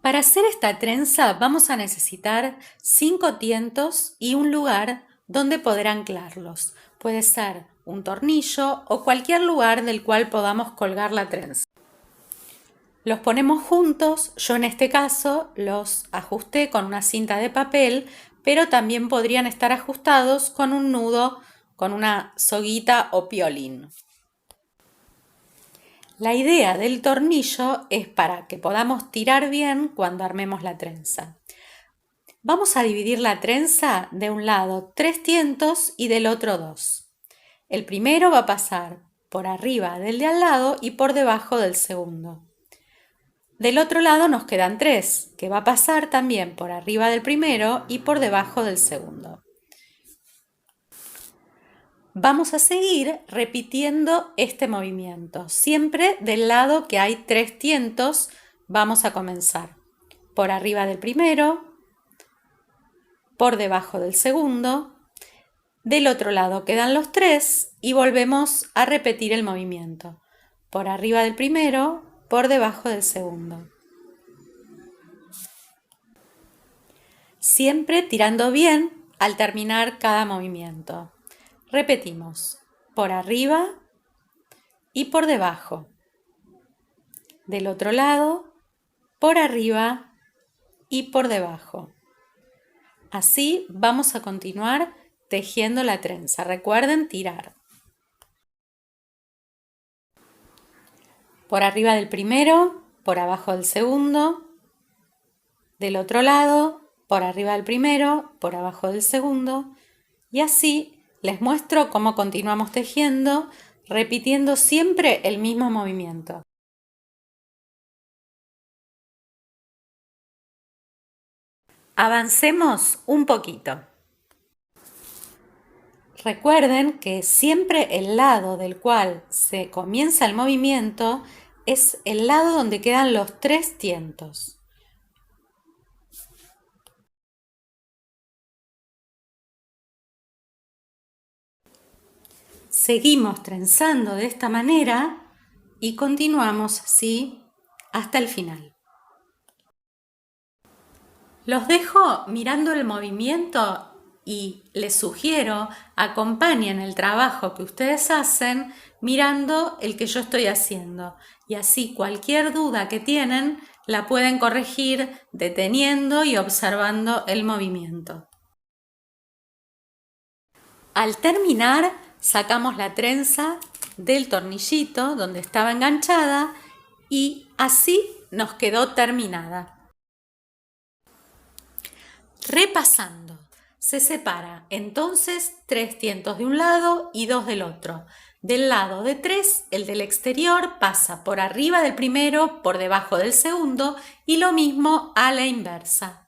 Para hacer esta trenza vamos a necesitar 5 tientos y un lugar donde poder anclarlos. Puede ser un tornillo o cualquier lugar del cual podamos colgar la trenza. Los ponemos juntos, yo en este caso los ajusté con una cinta de papel, pero también podrían estar ajustados con un nudo, con una soguita o piolín. La idea del tornillo es para que podamos tirar bien cuando armemos la trenza. Vamos a dividir la trenza de un lado 3 tientos y del otro 2. El primero va a pasar por arriba del de al lado y por debajo del segundo. Del otro lado nos quedan 3, que va a pasar también por arriba del primero y por debajo del segundo. Vamos a seguir repitiendo este movimiento. Siempre del lado que hay 3 tientos vamos a comenzar. Por arriba del primero, por debajo del segundo. Del otro lado quedan los 3 y volvemos a repetir el movimiento. Por arriba del primero, por debajo del segundo. Siempre tirando bien al terminar cada movimiento. Repetimos, por arriba y por debajo. Del otro lado, por arriba y por debajo. Así vamos a continuar tejiendo la trenza. Recuerden tirar. Por arriba del primero, por abajo del segundo. Del otro lado, por arriba del primero, por abajo del segundo. Y así les muestro cómo continuamos tejiendo, repitiendo siempre el mismo movimiento. Avancemos un poquito. Recuerden que siempre el lado del cual se comienza el movimiento es el lado donde quedan los 3 tientos. Seguimos trenzando de esta manera y continuamos así hasta el final. Los dejo mirando el movimiento y les sugiero acompañen el trabajo que ustedes hacen mirando el que yo estoy haciendo y así cualquier duda que tienen la pueden corregir deteniendo y observando el movimiento. Al terminar sacamos la trenza del tornillito donde estaba enganchada y así nos quedó terminada. Repasando, se separa entonces 3 tientos de un lado y 2 del otro. Del lado de 3, el del exterior pasa por arriba del primero, por debajo del segundo y lo mismo a la inversa.